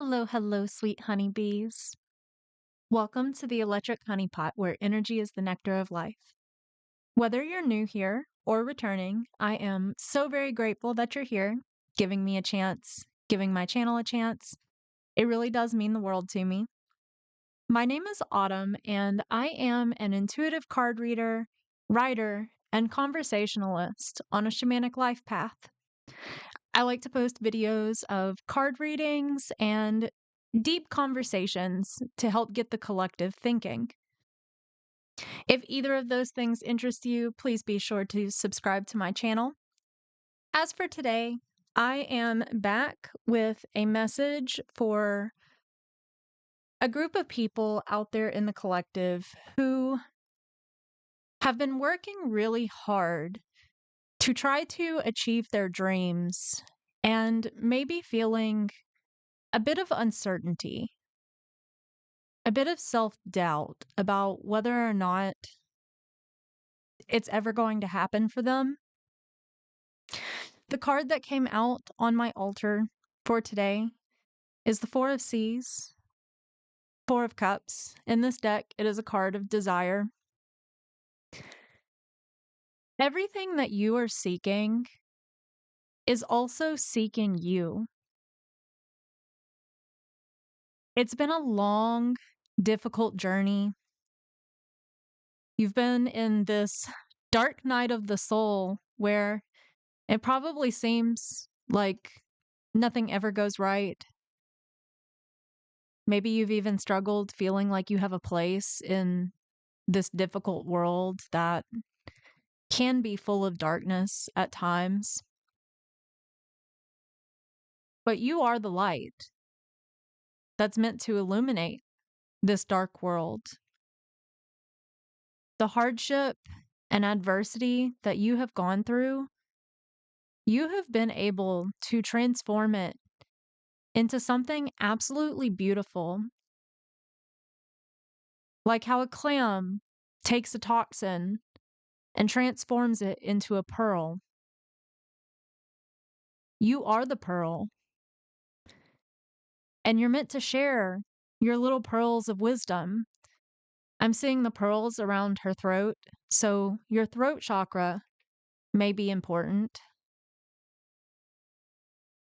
Hello, hello, sweet honeybees. Welcome to the Electric Honey Pot, where energy is the nectar of life. Whether you're new here or returning, I am so very grateful that you're here, giving me a chance, giving my channel a chance. It really does mean the world to me. My name is Autumn, and I am an intuitive card reader, writer, and conversationalist on a shamanic life path. I like to post videos of card readings and deep conversations to help get the collective thinking. If either of those things interest you, please be sure to subscribe to my channel. As for today, I am back with a message for a group of people out there in the collective who have been working really hard to try to achieve their dreams and maybe feeling a bit of uncertainty, a bit of self-doubt about whether or not it's ever going to happen for them. The card that came out on my altar for today is the Four of Seas, Four of Cups. In this deck, it is a card of desire. Everything that you are seeking is also seeking you. It's been a long, difficult journey. You've been in this dark night of the soul where it probably seems like nothing ever goes right. Maybe you've even struggled feeling like you have a place in this difficult world that can be full of darkness at times. But you are the light that's meant to illuminate this dark world. The hardship and adversity that you have gone through, you have been able to transform it into something absolutely beautiful. Like how a clam takes a toxin and transforms it into a pearl. You are the pearl. And you're meant to share your little pearls of wisdom. I'm seeing the pearls around her throat, so your throat chakra may be important.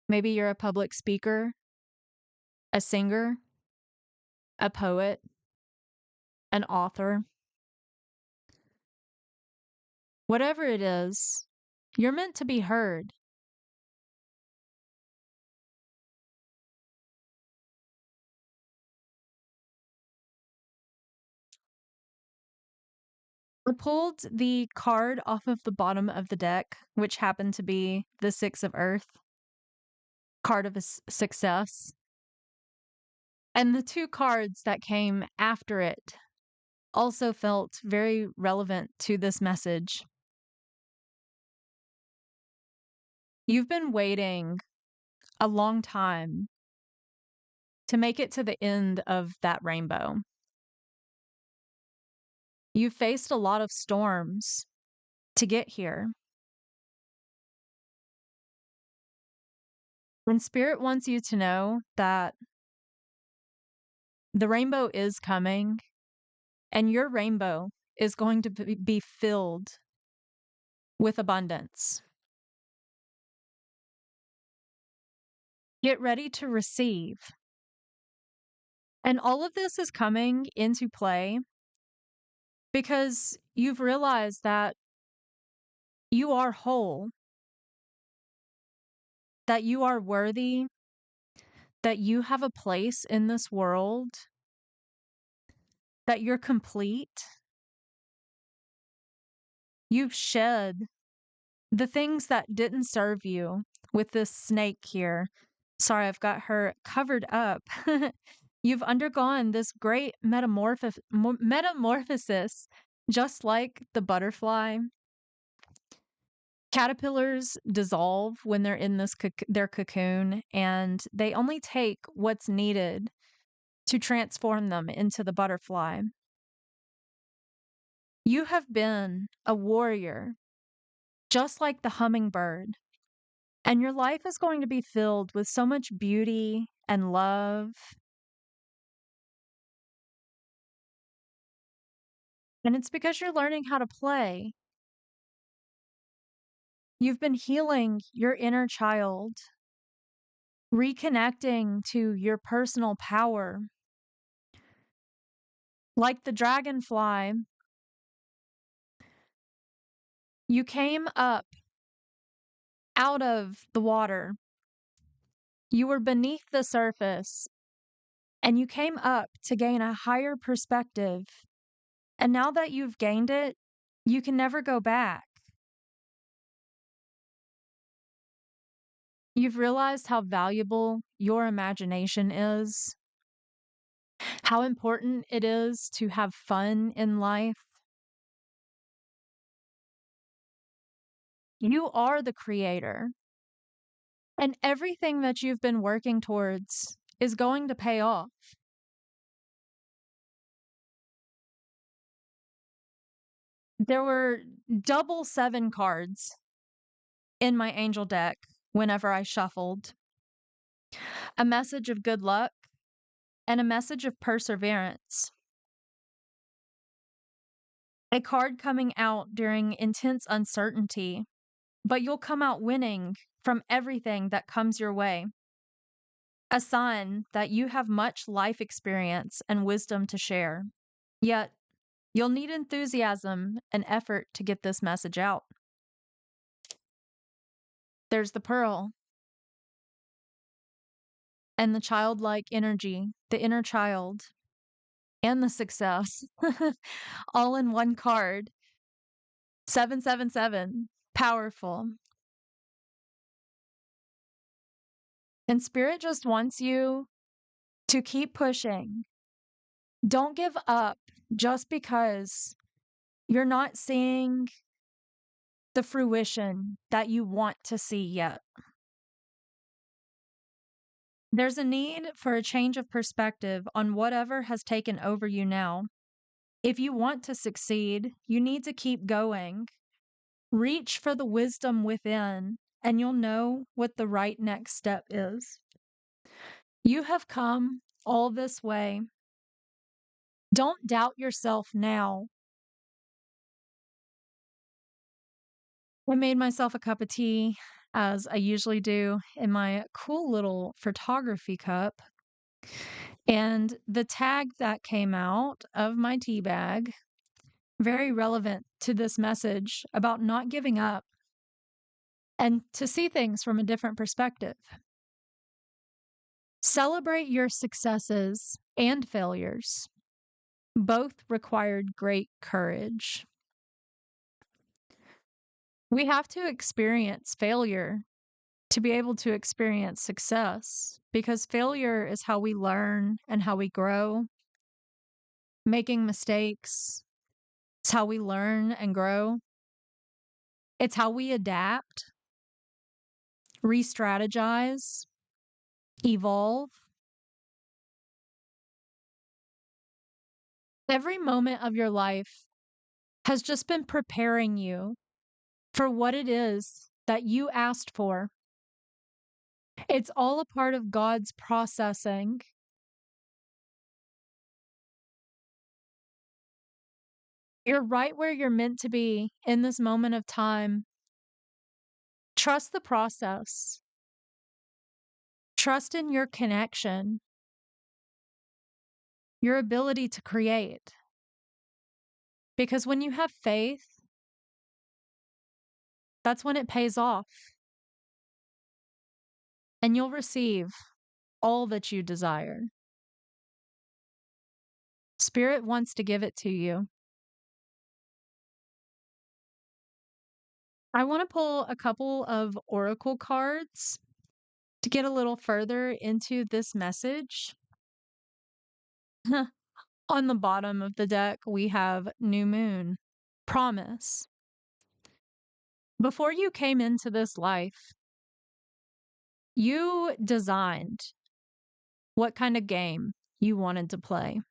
Maybe you're a public speaker, a singer, a poet, an author. Whatever it is, you're meant to be heard. I pulled the card off of the bottom of the deck, which happened to be the Six of Earth, card of success. And the two cards that came after it also felt very relevant to this message. You've been waiting a long time to make it to the end of that rainbow. You've faced a lot of storms to get here. And Spirit wants you to know that the rainbow is coming, and your rainbow is going to be filled with abundance. Get ready to receive. And all of this is coming into play because you've realized that you are whole, that you are worthy, that you have a place in this world, that you're complete. You've shed the things that didn't serve you with this snake here. Sorry, I've got her covered up. You've undergone this great metamorphosis, just like the butterfly. Caterpillars dissolve when they're in their cocoon, and they only take what's needed to transform them into the butterfly. You have been a warrior, just like the hummingbird, And your life is going to be filled with so much beauty and love. And it's because you're learning how to play. You've been healing your inner child, reconnecting to your personal power. Like the dragonfly, you came up out of the water. You were beneath the surface and you came up to gain a higher perspective. And now that you've gained it, you can never go back. You've realized how valuable your imagination is, how important it is to have fun in life. You are the creator, and everything that you've been working towards is going to pay off. There were double 7 cards in my angel deck whenever I shuffled, a message of good luck and a message of perseverance. A card coming out during intense uncertainty, but you'll come out winning from everything that comes your way. A sign that you have much life experience and wisdom to share. Yet, you'll need enthusiasm and effort to get this message out. There's the pearl and the childlike energy, the inner child, and the success, all in one card. 777, powerful. And Spirit just wants you to keep pushing. Don't give up just because you're not seeing the fruition that you want to see yet. There's a need for a change of perspective on whatever has taken over you now. If you want to succeed, you need to keep going. Reach for the wisdom within, and you'll know what the right next step is. You have come all this way. Don't doubt yourself now. I made myself a cup of tea, as I usually do, in my cool little photography cup. And the tag that came out of my tea bag, very relevant to this message about not giving up and to see things from a different perspective. Celebrate your successes and failures. Both required great courage. We have to experience failure to be able to experience success because failure is how we learn and how we grow. Making mistakes is how we learn and grow. It's how we adapt, re strategize, evolve. Every moment of your life has just been preparing you for what it is that you asked for. It's all a part of God's processing. You're right where you're meant to be in this moment of time. Trust the process. Trust in your connection, your ability to create. Because when you have faith, that's when it pays off. And you'll receive all that you desire. Spirit wants to give it to you. I want to pull a couple of oracle cards to get a little further into this message. On the bottom of the deck, we have New Moon, Promise. Before you came into this life, you designed what kind of game you wanted to play,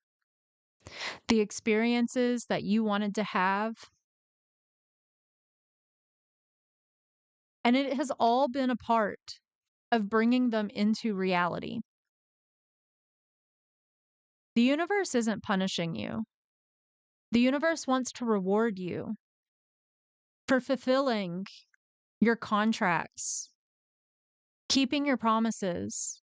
the experiences that you wanted to have. And it has all been a part of bringing them into reality. The universe isn't punishing you. The universe wants to reward you for fulfilling your contracts, keeping your promises,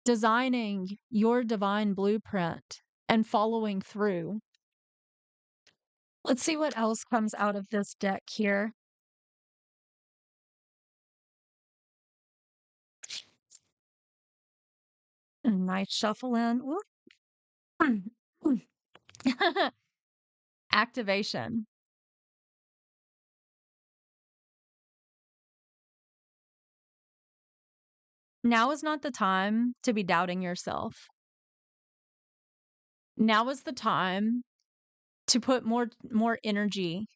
designing your divine blueprint, and following through. Let's see what else comes out of this deck here. A nice shuffle in. Activation. Now is not the time to be doubting yourself. Now is the time to put more energy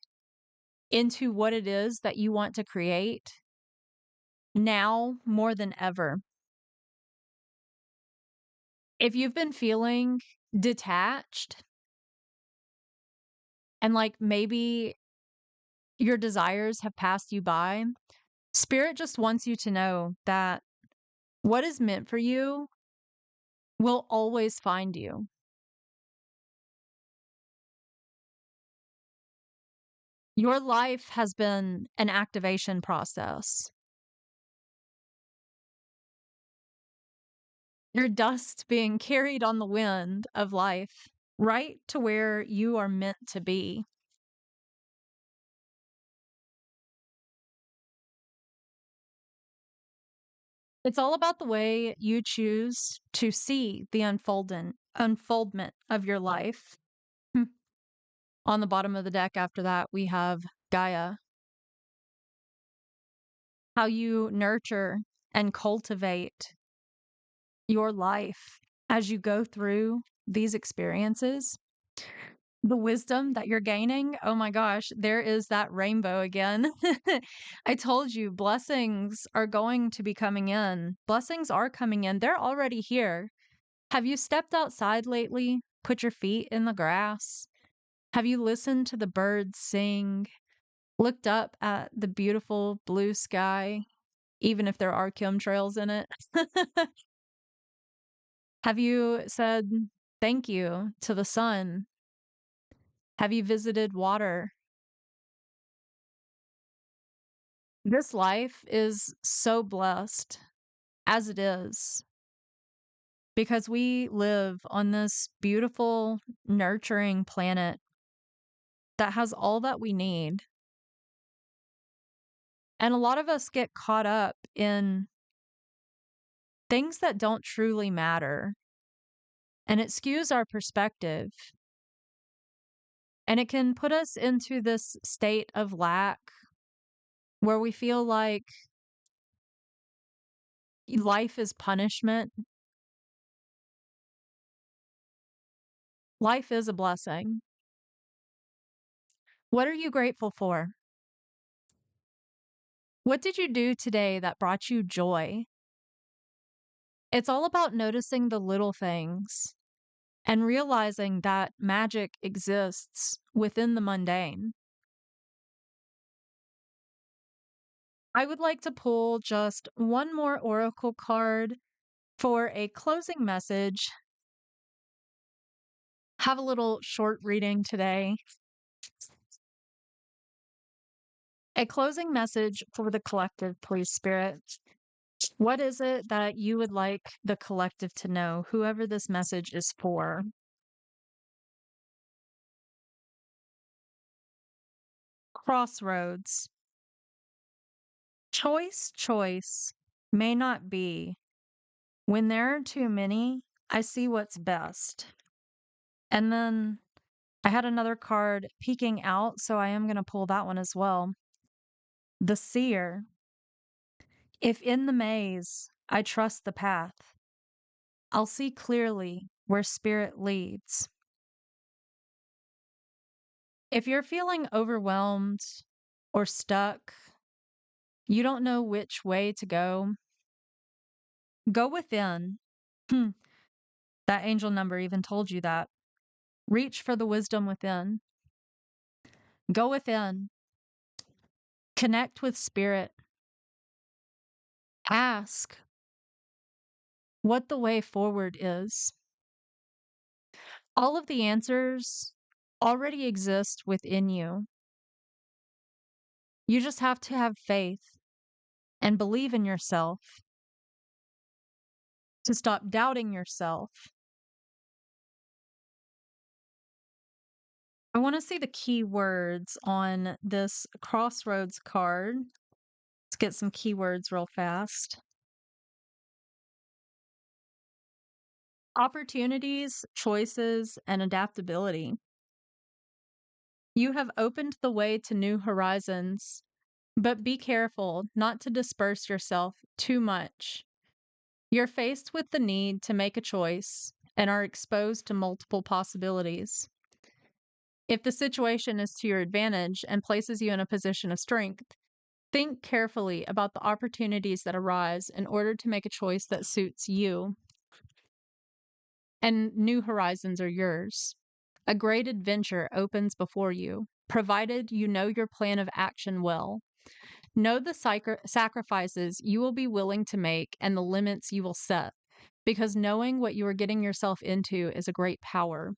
into what it is that you want to create now more than ever. If you've been feeling detached and like maybe your desires have passed you by, Spirit just wants you to know that what is meant for you will always find you. Your life has been an activation process. Your dust being carried on the wind of life right to where you are meant to be. It's all about the way you choose to see the unfoldment of your life. Hmm. On the bottom of the deck after that, we have Gaia. How you nurture and cultivate your life as you go through these experiences. The wisdom that you're gaining, oh my gosh, there is that rainbow again. I told you, blessings are going to be coming in. Blessings are coming in. They're already here. Have you stepped outside lately? Put your feet in the grass? Have you listened to the birds sing? Looked up at the beautiful blue sky, even if there are chemtrails in it? Have you said thank you to the sun? Have you visited water? This life is so blessed as it is because we live on this beautiful, nurturing planet that has all that we need. And a lot of us get caught up in things that don't truly matter. And it skews our perspective. And it can put us into this state of lack where we feel like life is punishment. Life is a blessing. What are you grateful for? What did you do today that brought you joy? It's all about noticing the little things and realizing that magic exists within the mundane. I would like to pull just one more oracle card for a closing message. Have a little short reading today. A closing message for the collective, please, Spirit. What is it that you would like the collective to know, whoever this message is for? Crossroads. Choice may not be. When there are too many, I see what's best. And then I had another card peeking out, so I am going to pull that one as well. The seer. If in the maze, I trust the path, I'll see clearly where spirit leads. If you're feeling overwhelmed or stuck, you don't know which way to go within. That angel number even told you that. Reach for the wisdom within. Go within. Connect with spirit. Ask what the way forward is. All of the answers already exist within you. You just have to have faith and believe in yourself, to stop doubting yourself. I want to see the key words on this crossroads card. Let's get some keywords real fast. Opportunities, choices, and adaptability. You have opened the way to new horizons, but be careful not to disperse yourself too much. You're faced with the need to make a choice and are exposed to multiple possibilities. If the situation is to your advantage and places you in a position of strength, think carefully about the opportunities that arise in order to make a choice that suits you. And new horizons are yours. A great adventure opens before you, provided you know your plan of action well. Know the sacrifices you will be willing to make and the limits you will set, because knowing what you are getting yourself into is a great power.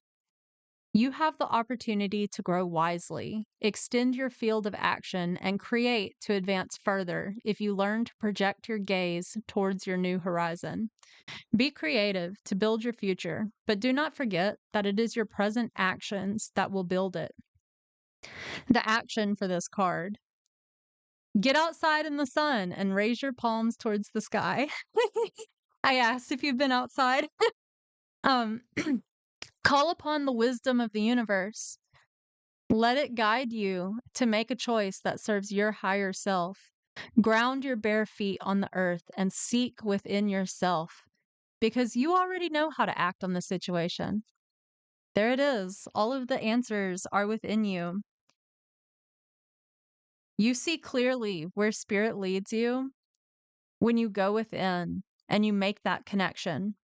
You have the opportunity to grow wisely, extend your field of action, and create to advance further if you learn to project your gaze towards your new horizon. Be creative to build your future, but do not forget that it is your present actions that will build it. The action for this card: get outside in the sun and raise your palms towards the sky. I asked if you've been outside. um, Call upon the wisdom of the universe. Let it guide you to make a choice that serves your higher self. Ground your bare feet on the earth and seek within yourself, because you already know how to act on the situation. There it is. All of the answers are within you. You see clearly where spirit leads you when you go within and you make that connection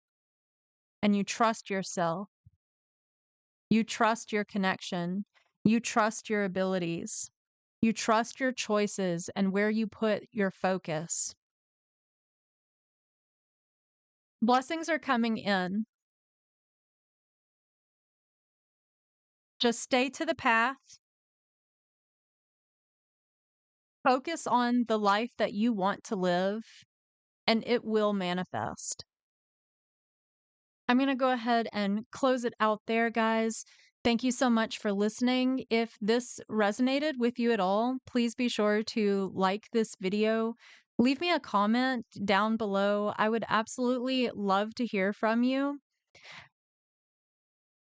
and you trust yourself. You trust your connection. You trust your abilities. You trust your choices and where you put your focus. Blessings are coming in. Just stay to the path. Focus on the life that you want to live, and it will manifest. I'm going to go ahead and close it out there, guys. Thank you so much for listening. If this resonated with you at all, please be sure to like this video. Leave me a comment down below. I would absolutely love to hear from you.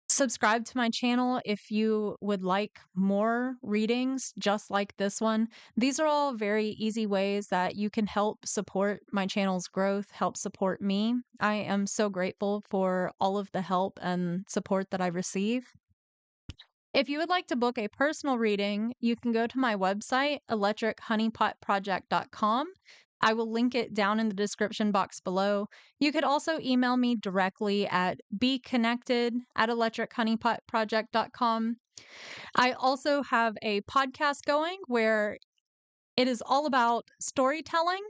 Subscribe to my channel if you would like more readings just like this one. These are all very easy ways that you can help support my channel's growth, help support me. I am so grateful for all of the help and support that I receive. If you would like to book a personal reading, you can go to my website, electrichoneypotproject.com. I will link it down in the description box below. You could also email me directly at BeeConnected@electrichoneypotproject.com. I also have a podcast going where it is all about storytelling.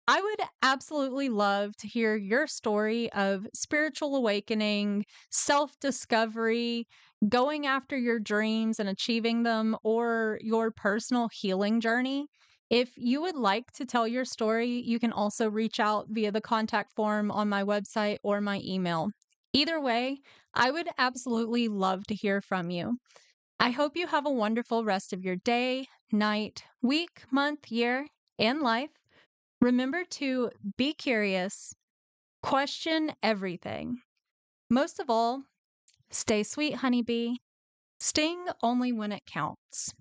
I would absolutely love to hear your story of spiritual awakening, self discovery, going after your dreams and achieving them, or your personal healing journey. If you would like to tell your story, you can also reach out via the contact form on my website or my email. Either way, I would absolutely love to hear from you. I hope you have a wonderful rest of your day, night, week, month, year, and life. Remember to be curious, question everything. Most of all, stay sweet, honeybee. Sting only when it counts.